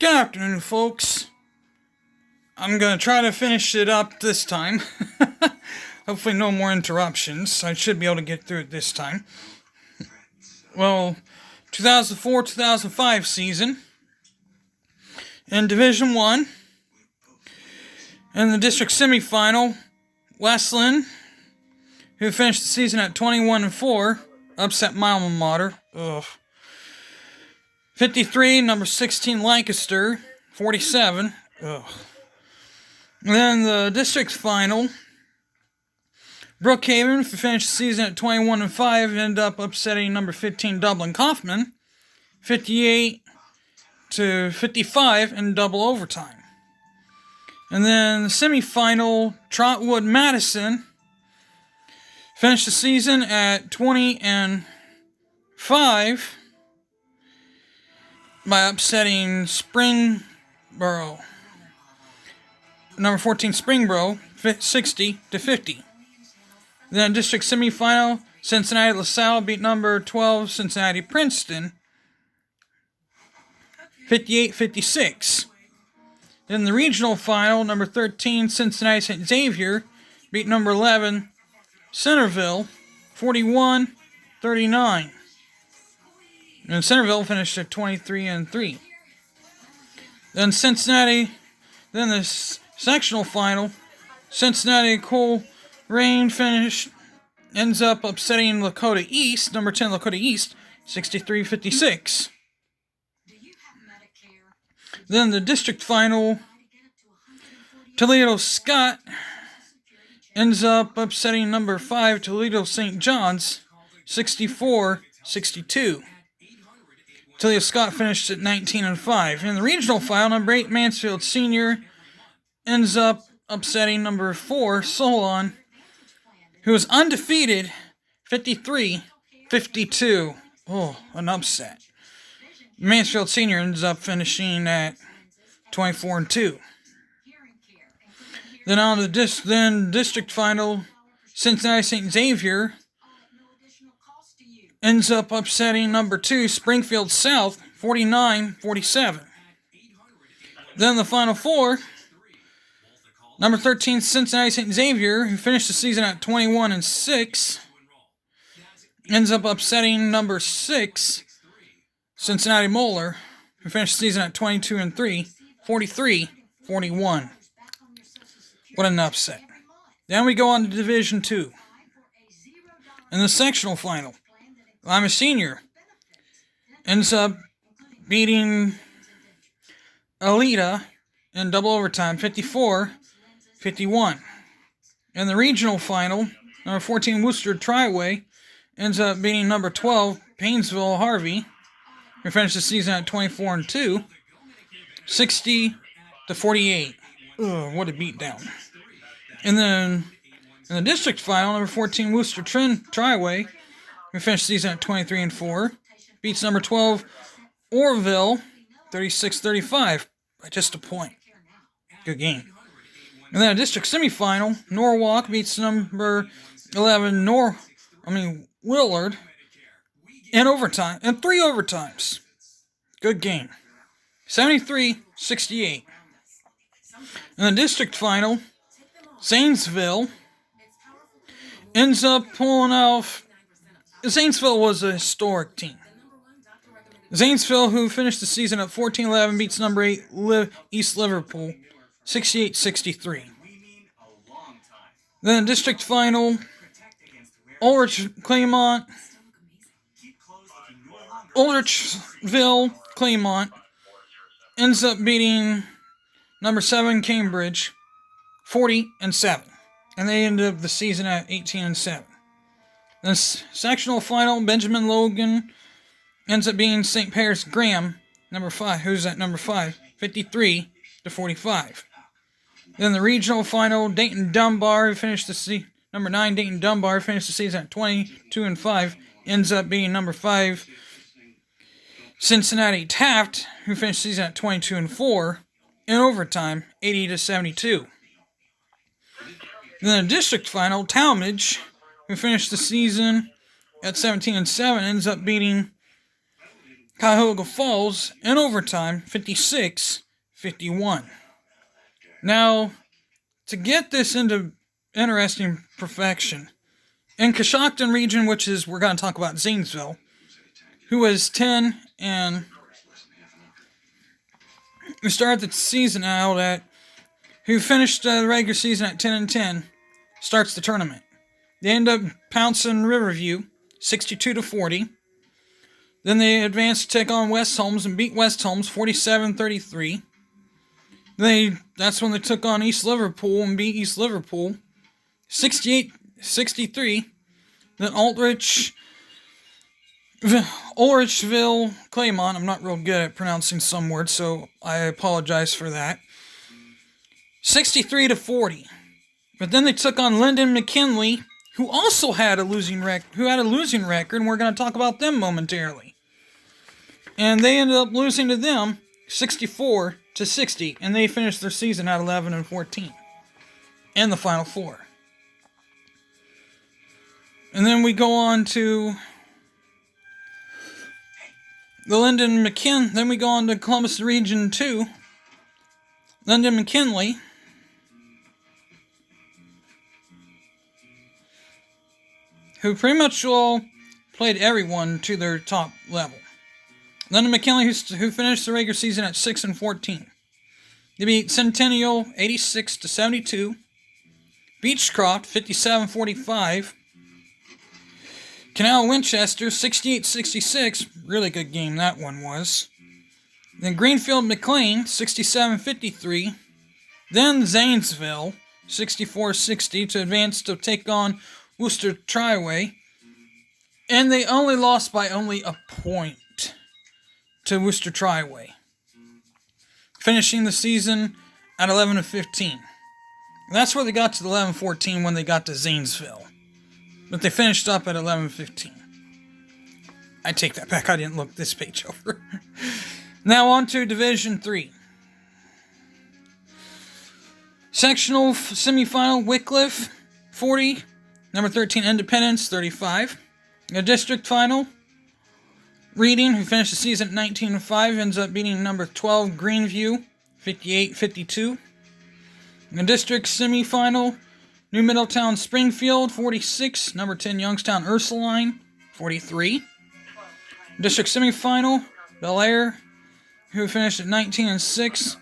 Good afternoon, folks. I'm gonna try to finish it up this time. Hopefully no more interruptions. I should be able to get through it this time. Well, 2004-2005 season. In Division 1. In the district semifinal, Westland, who finished the season at 21-4, upset my alma mater. 53, number 16, Lancaster, 47. And then the district final, Brookhaven, who finished the season at 21-5, ended up upsetting number 15, Dublin Kaufman, 58-55 in double overtime. And then the semifinal, Trotwood Madison, finished the season at 20-5 by upsetting Springboro. Number 14, Springboro, 60-50. Then district semifinal, Cincinnati LaSalle beat number 12, Cincinnati Princeton, 58-56. Then the regional final, number 13, Cincinnati St. Xavier beat number 11, Centerville, 41-39. And Centerville finished at 23-3. Then the sectional final, Cincinnati Colerain ends up upsetting Lakota East, number 10 Lakota East, 63-56. Then the district final, Toledo Scott ends up upsetting number 5 Toledo St. John's, 64-62. Toledo Scott finished at 19-5. In the regional final, number 8 Mansfield Senior ends up upsetting number 4 Solon, who was undefeated, 53-52. Oh, an upset. Mansfield Senior ends up finishing at 24-2. Then on the district final, Cincinnati St. Xavier ends up upsetting number 2 Springfield South, 49-47. Then the final four, number 13 Cincinnati St. Xavier, who finished the season at 21-6, ends up upsetting number 6 Cincinnati Moeller, who finished the season at 22-3, 43-41. What an upset. Then we go on to Division 2. In the sectional final, Lima Senior ends up beating Alita in double overtime, 54-51. In the regional final, number 14 Worcester Triway ends up beating number 12 Painesville Harvey, who finished the season at 24-2, 60-48. What a beatdown. And then in the district final, number 14 Worcester Triway, who finished the season at 23-4, beats number 12 Orville, 36-35, by just a point. Good game. And then a district semifinal, Norwalk beats number 11 Willard in overtime, and 3 overtimes. Good game. 73-68. In the district final, Zanesville ends up pulling off. Zanesville was a historic team. Zanesville, who finished the season at 14-11, beats number 8 East Liverpool, 68-63. Then the district final, Ulrichville Claymont ends up beating number 7 Cambridge, 40-7. And they ended up the season at 18-7. The sectional final, Benjamin Logan ends up being St. Paris Graham, number 5, who's at number 5, 53-45. Then the regional final, Dayton Dunbar, who finished the number 9 Dayton Dunbar finished the season at 22-5, ends up being number 5 Cincinnati Taft, who finished the season at 22-4, in overtime, 80-72. Then the district final, Talmadge, who finished the season at 17-7, ends up beating Cuyahoga Falls in overtime, 56-51. Now, to get this into interesting perfection, in Coshocton region, which is, we're going to talk about Zanesville, who was 10 and who started the season out at, who finished the regular season at 10 and 10, starts the tournament. They end up pouncing Riverview, 62-40. Then they advanced to take on West Holmes and beat West Holmes 47-33. That's when they took on East Liverpool and beat East Liverpool 68-63. Then Ulrichville Claymont, I'm not real good at pronouncing some words, so I apologize for that, 63-40. But then they took on Lyndon McKinley, who also had a losing record, and we're going to talk about them momentarily. And they ended up losing to them 64-60, and they finished their season at 11 and 14 in the Final Four. And then we go on to the then we go on to Columbus Region 2. Lyndon McKinley, who pretty much all played everyone to their top level. Lyndon McKinley, who finished the regular season at 6 and 14. They beat Centennial 86-72, Beechcroft 57-45, Canal Winchester 68-66, really good game that one was. Then Greenfield McLean 67-53, then Zanesville 64-60 to advance to take on Worcester Triway, and they only lost by only a point to Worcester Triway, finishing the season at 11-15. That's where they got to the 11-14 when they got to Zanesville, but they finished up at 11-15. I take that back. I didn't look this page over. Now on to Division 3. Sectional semifinal, Wycliffe 40, number 13 Independence 35. The district final, Reading, who finished the season at 19-5, ends up beating number 12 Greenview 58-52. In the district semifinal, New Middletown Springfield 46, number 10 Youngstown Ursuline 43. District semifinal, Bel Air, who finished at 19-6,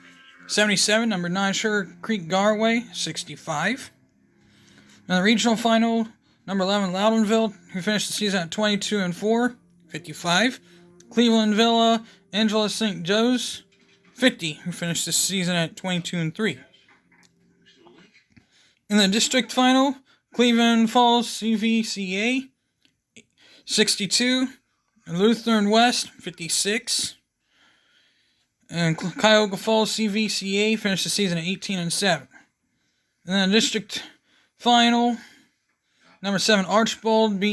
77, number 9 Sugar Creek Garway 65. In the regional final, number 11 Loudonville, who finished the season at 22-4, 55. Cleveland Villa, Angela St. Joe's, 50, who finished the season at 22-3. In the district final, Cleveland Falls CVCA, 62. Lutheran West, 56. And Cuyahoga Falls CVCA finished the season at 18-7. And then the district final, number 7 Archbold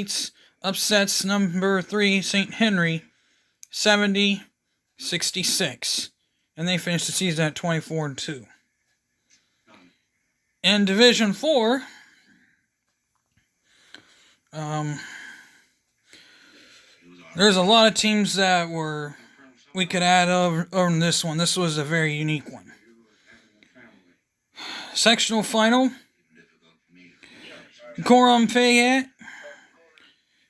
upsets number 3 St. Henry 70-66. And they finished the season at 24-2. In Division 4, there's a lot of teams that we could add over in this one. This was a very unique one. Sectional final, Coram Fayette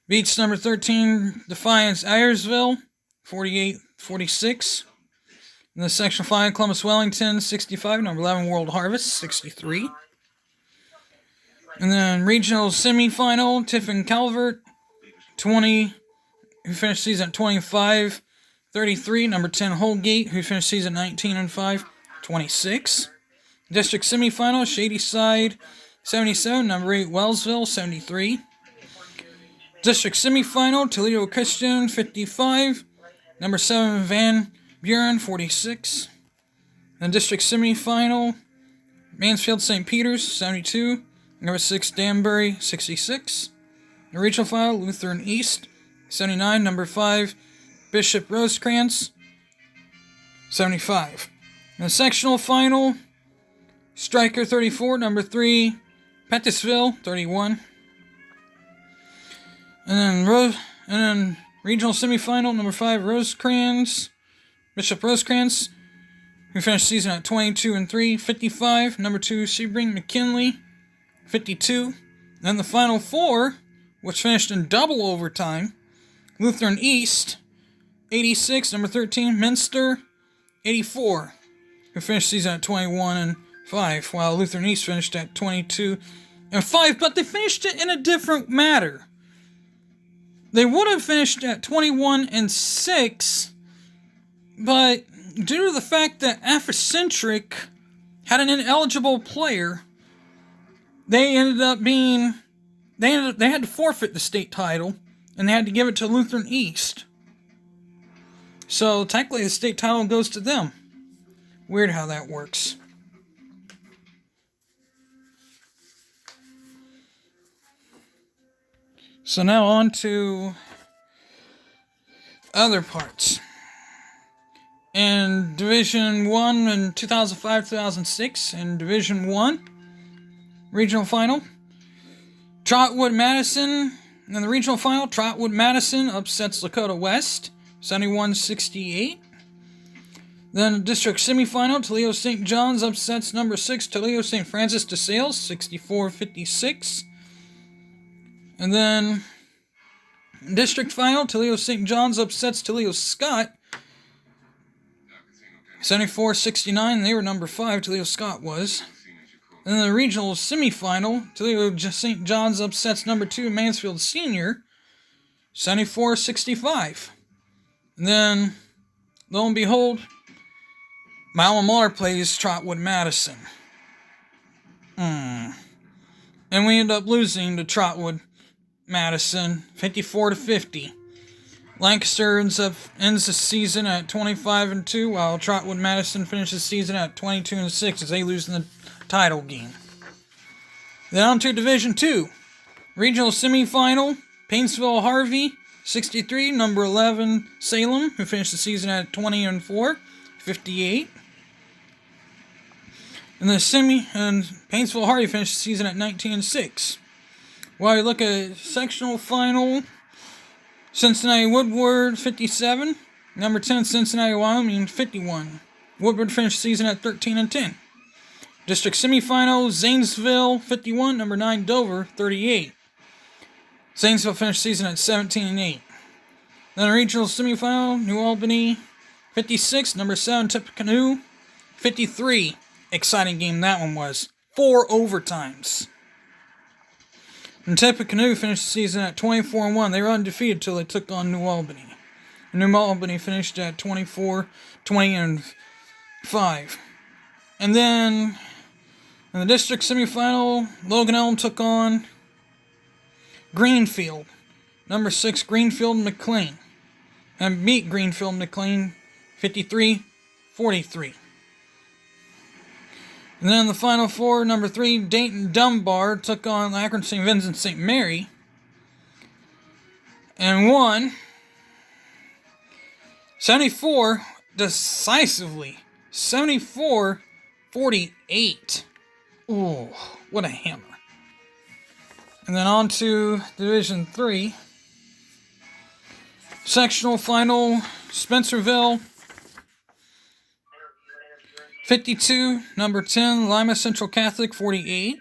beats number 13 Defiance Ayersville 48-46. In the sectional final, Columbus Wellington 65, number 11 World Harvest 63. And then regional semifinal, Tiffin Calvert 20, who finished season at 25-33, number 10 Holgate, who finished season 19-5, 26. District semifinal, Shadyside 77, number 8 Wellsville 73. District semifinal, Toledo Christian 55, number 7 Van Buren 46. And district semifinal, Mansfield St. Peter's 72, number 6 Danbury 66. The regional final, Lutheran East 79, number 5 Bishop Rosecrans 75. In the sectional final, Striker 34, number 3 Pettisville 31. And then Regional semifinal, number 5, Bishop Rosecrans, who finished the season at 22-3, 55. Number 2, Sebring McKinley, 52. Then the final 4, which finished in double overtime, Lutheran East, 86. Number 13, Minster, 84, who finished the season at 21-5, while Lutheran East finished at 22-5, but they finished it in a different manner. They would have finished at 21-6, but due to the fact that Amphicentric had an ineligible player, they ended up being they had to forfeit the state title, and they had to give it to Lutheran East. So technically, the state title goes to them. Weird how that works. So now on to other parts. In Division 1 in 2005-2006, in Division 1, regional final, Trotwood-Madison. In the regional final, Trotwood-Madison upsets Lakota West, 71-68. Then the district semifinal, Toledo St. John's upsets number 6, Toledo St. Francis de Sales, 64-56. And then district final, Toledo St. John's upsets Toledo Scott, 74-69. They were number 5, Toledo Scott was. And then the regional semifinal, Toledo St. John's upsets number 2, Mansfield Senior, 74-65. And then, lo and behold, my alma mater plays Trotwood-Madison. And we end up losing to Trotwood-Madison, 54-50. Lancaster ends the season at 25-2, while Trotwood-Madison finishes the season at 22-6 as they lose in the title game. Then on to Division 2. Regional semifinal, Painesville-Harvey, 63, number 11, Salem, who finished the season at 20-4, 58. And Painesville-Harvey finished the season at 19-6. While you look at sectional final, Cincinnati-Woodward, 57. Number 10, Cincinnati-Wyoming, 51. Woodward finished the season at 13-10. District semifinal, Zanesville, 51. Number 9, Dover, 38. Zanesville finished the season at 17-8. Then regional semifinal, New Albany, 56. Number 7, Tippecanoe, 53. Exciting game that one was. 4 overtimes. And Tippecanoe finished the season at 24-1. They were undefeated until they took on New Albany. And New Albany finished at 20-5. And then in the district semifinal, Logan Elm took on Greenfield. Number 6, Greenfield McLean. And beat Greenfield McLean 53-43. And then in the final 4, number 3, Dayton Dunbar took on Akron St. Vincent St. Mary and won 74 decisively. 74-48. Ooh, what a hammer. And then on to Division 3. Sectional final, Spencerville, 52, number 10, Lima Central Catholic, 48.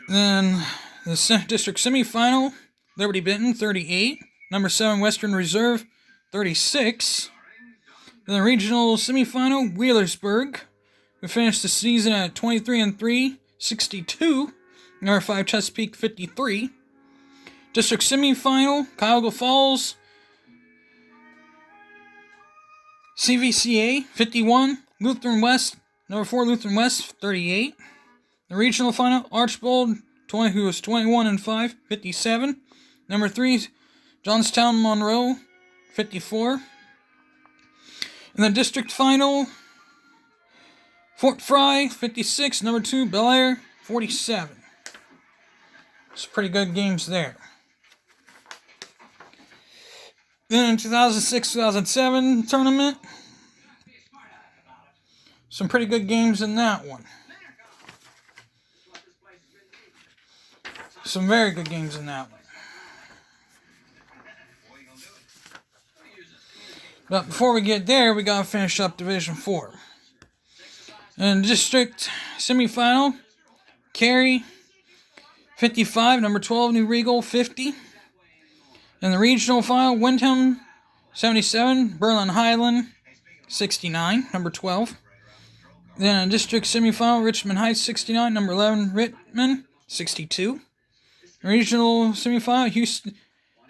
Then the district semifinal, Liberty Benton, 38. Number 7, Western Reserve, 36. Then the regional semifinal, Wheelersburg, who finished the season at 23-3, 62. Number 5, Chesapeake, 53. District semifinal, Cuyahoga Falls, CVCA, 51. Lutheran West, number 4, Lutheran West, 38. The regional final, Archbold, who was 21-5, 57. Number 3, Johnstown Monroe, 54. And the district final, Fort Fry, 56. Number 2, Bel Air, 47. Some pretty good games there. Then in 2006-2007 tournament, some pretty good games in that one. Some very good games in that one. But before we get there, we gotta finish up Division 4. And district semifinal, Cary 55, number 12, New Regal 50. In the regional final, Windham 77, Berlin Highland 69, number 12. Then in district semifinal, Richmond Heights 69, number 11, Richmond 62. Regional semifinal,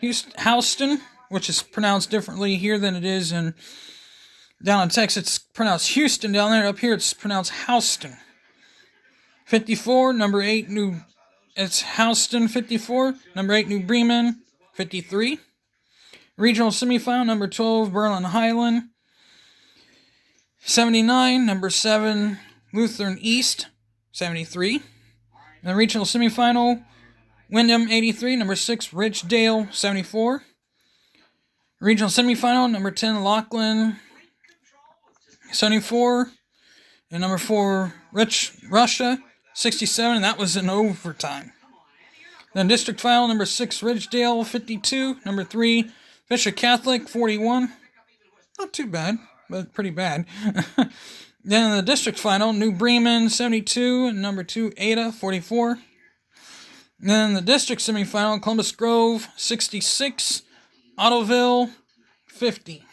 Houston, which is pronounced differently here than it is down in Texas. It's pronounced Houston down there. Up here, it's pronounced Houston. 54, number 8, it's Houston 54, number 8, New Bremen 53. Regional semifinal, number 12, Berlin Highland 79, number 7, Lutheran East 73. In the regional semifinal, Windham 83, number 6, Richdale 74. Regional semifinal, number 10, Laughlin 74. And number 4, Russia 67, and that was in overtime. Then district final, number 6, Ridgedale 52. Number 3, Fisher Catholic 41. Not too bad, but pretty bad. Then in the district final, New Bremen 72, and number 2, Ada 44. Then in the district semifinal, Columbus Grove 66, Ottoville 50.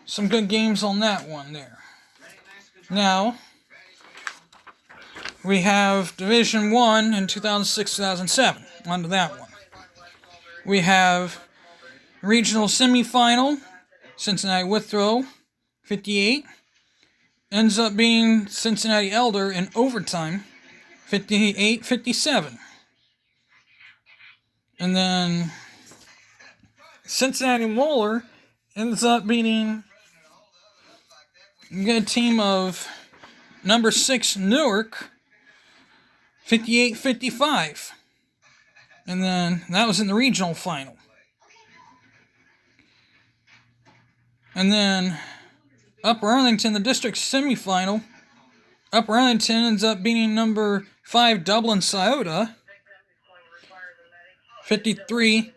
Some good games on that one there. Now, we have Division 1 in 2006-2007. On to that one. We have regional semifinal, Cincinnati Withrow 58. Ends up being Cincinnati Elder in overtime, 58-57. And then Cincinnati Moeller ends up beating a good team of number 6 Newark, 58-55. And then that was in the regional final. And then Upper Arlington, the district semifinal. Upper Arlington ends up beating number 5 Dublin Scioto, 53-45.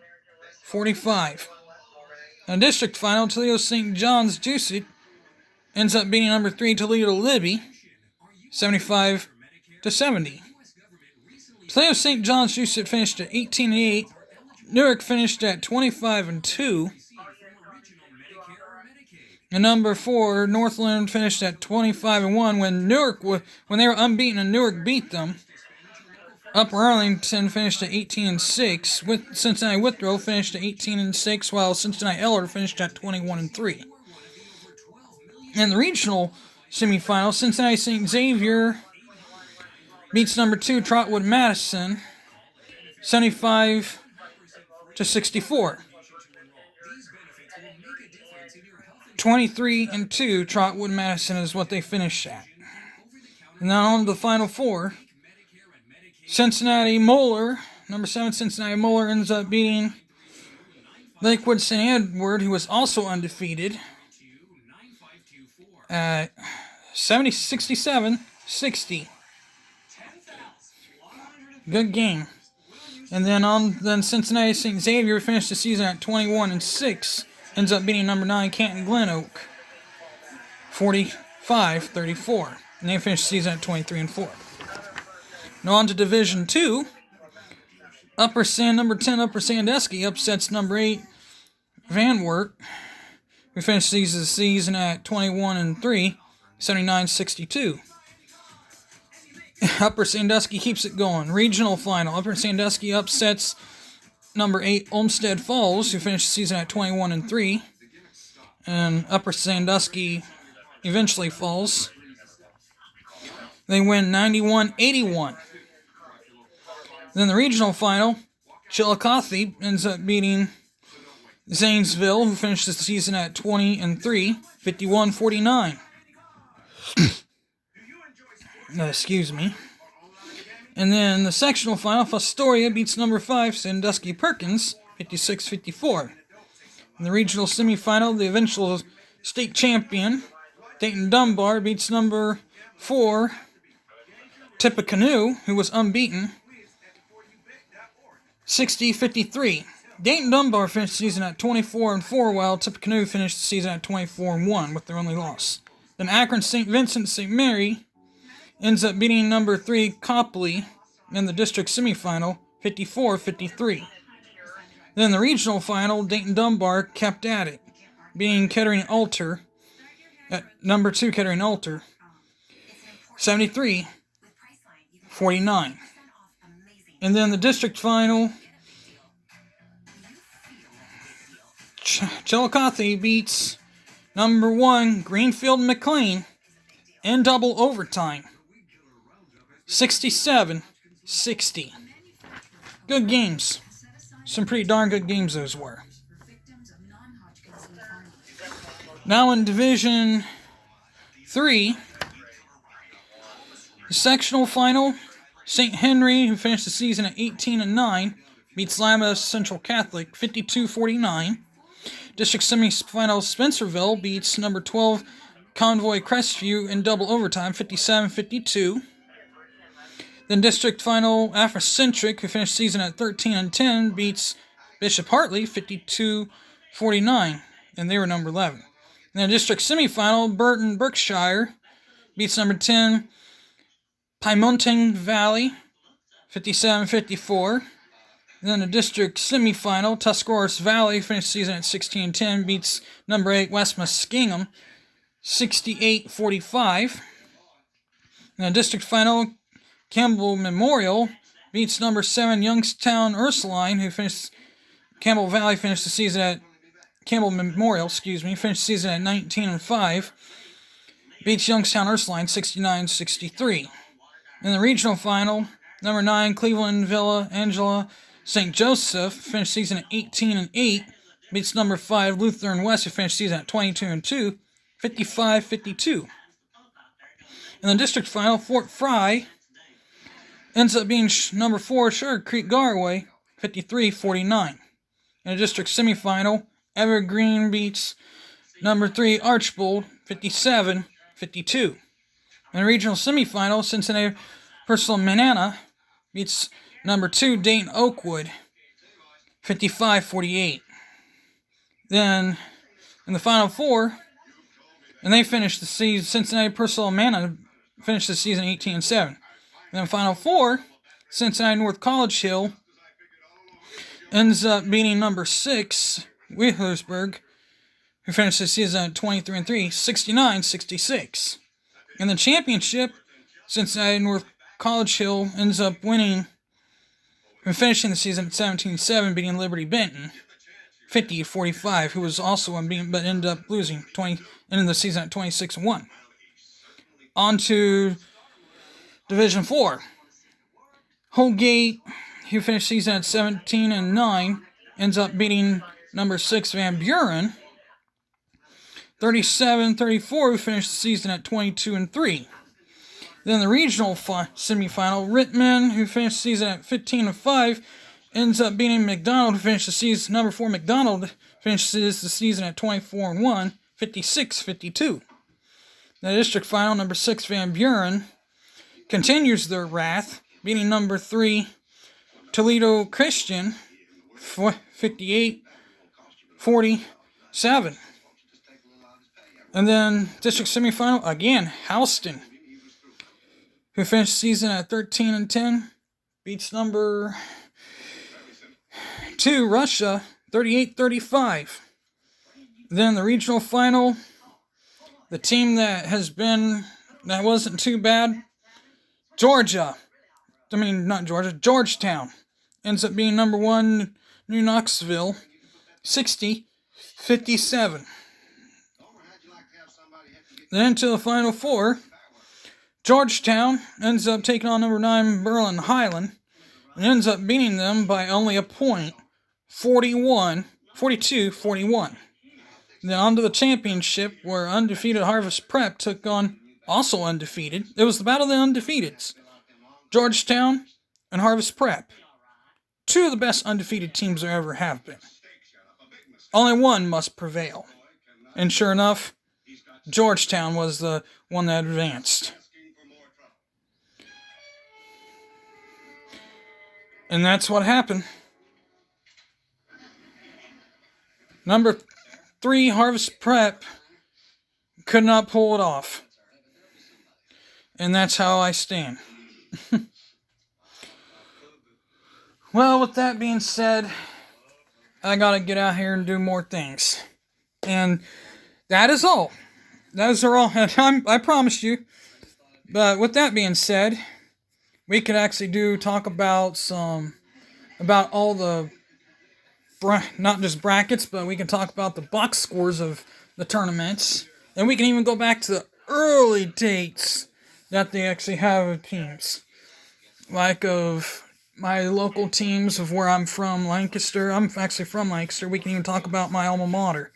In the district final, Toledo St. John's Juiced ends up beating number 3 Toledo Libby, 75-70. Toledo St. John's Juiced finished at 18-8. Newark finished at 25-2. And number 4, Northland finished at 25-1 when they were unbeaten and Newark beat them. Upper Arlington finished at 18-6. With Cincinnati Withrow finished at 18-6, while Cincinnati Elder finished at 21-3. In the regional semifinal, Cincinnati St. Xavier beats number 2 Trotwood Madison 75-64. 23-2, Trotwood Madison is what they finished at. And then on to the Final Four. Cincinnati Moeller, number 7 Cincinnati Moeller ends up beating Lakewood St. Edward, who was also undefeated, at 67-60. Good game. And then Cincinnati St. Xavier finished the season at 21-6. Ends up beating number 9 Canton Glen Oak 45-34. And they finished the season at 23-4. Now on to Division 2. Number 10 Upper Sandusky upsets number 8 Van Wert. We finished the season at 21-3, 79-62. Upper Sandusky keeps it going. Regional final. Upper Sandusky upsets number 8 Olmsted Falls, who finished the season at 21-3. And Upper Sandusky eventually falls. They win 91-81. Then the regional final, Chillicothe ends up beating Zanesville, who finished the season at 20-3, 51-49. Excuse me. And then the sectional final, Fostoria beats number 5 Sandusky Perkins, 56-54. In the regional semifinal, the eventual state champion, Dayton Dunbar, beats number 4 Tippecanoe, who was unbeaten, 60-53. Dayton Dunbar finished the season at 24-4, while Tippecanoe finished the season at 24-1 with their only loss. Then Akron St. Vincent St. Mary ends up beating number 3 Copley in the district semifinal, 54-53. Then the regional final, Dayton Dunbar kept at it, beating Kettering Alter at number 2 Kettering Alter, 73-49. And then the district final, Chillicothe beats number 1 Greenfield McLean in double overtime, 67-60. Good games. Some pretty darn good games those were. Now in Division 3, the sectional final, St. Henry, who finished the season at 18-9, beats Lima Central Catholic 52-49. District semifinal, Spencerville beats number 12 Convoy Crestview in double overtime, 57-52. Then district final, Afrocentric, who finished the season at 13-10, beats Bishop Hartley 52-49, and they were number 11. Then district semifinal, Burton Berkshire beats number 10 Piemonte Valley 57-54. Then the district semifinal, Tuscarawas Valley finished the season at 16-10, beats number 8 West Muskingum 68-45. In the district final, Campbell Memorial beats number 7 Youngstown Ursuline, who finished Campbell Valley finished the season at Campbell Memorial, finished the season at 19-5, beats Youngstown Ursuline 69-63. In the regional final, number 9 Cleveland Villa Angela St. Joseph finished the season at 18-8, beats number 5 Lutheran West, who finished the season at 22-2, 55-52. In the district final, Fort Fry ends up being number 4 Sugar Creek Garway, 53-49. In the district semifinal, Evergreen beats number 3 Archbold, 57-52. In the regional semifinal, Cincinnati Purcell Manana beats number 2 Dayton Oakwood, 55-48. Then, in the final 4, and they finished the season, Cincinnati Purcell Manana finished the season 18-7. Then final 4, Cincinnati North College Hill ends up beating number 6 Wheelersburg, who finished the season at 23-3, 69-66. In the championship, Cincinnati North College Hill ends up winning and finishing the season at 17-7, beating Liberty Benton 50-45, who was also unbeaten but ended up losing ending the season at 26-1. On to Division 4. Holgate, who finished the season at 17-9, ends up beating number 6 Van Buren 37-34, who finished the season at 22-3. Then the regional semifinal, Rittman, who finished the season at 15-5, ends up beating McDonald, who finished the season. Number 4 McDonald finishes the season at 24-1, 56-52. The district final, number 6 Van Buren continues their wrath, beating number 3 Toledo Christian 58-47. And then district semifinal, again, Houston, who finished the season at 13-10, beats number 2 Russia 38-35. Then the regional final, the team that wasn't too bad, Georgetown ends up being number 1 New Knoxville 60-57. Then to the final 4, Georgetown ends up taking on number 9 Berlin Highland and ends up beating them by only a point, 42-41. Then on to the championship, where undefeated Harvest Prep took on also undefeated. It was the battle of the undefeateds. Georgetown and Harvest Prep. 2 of the best undefeated teams there ever have been. Only one must prevail. And sure enough, Georgetown was the one that advanced. And that's what happened. Number 3, Harvest Prep, could not pull it off. And that's how I stand. Well, with that being said, I gotta get out here and do more things. And that is all. Those are all. I promised you. But with that being said, we could actually talk about all the, not just brackets, but we can talk about the box scores of the tournaments. And we can even go back to the early dates that they actually have of teams. Like of my local teams of where I'm from, Lancaster. I'm actually from Lancaster. We can even talk about my alma mater.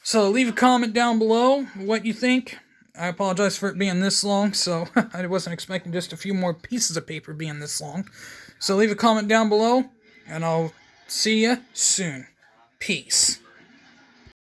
So leave a comment down below what you think. I apologize for it being this long, so I wasn't expecting just a few more pieces of paper being this long. So leave a comment down below, and I'll see you soon. Peace.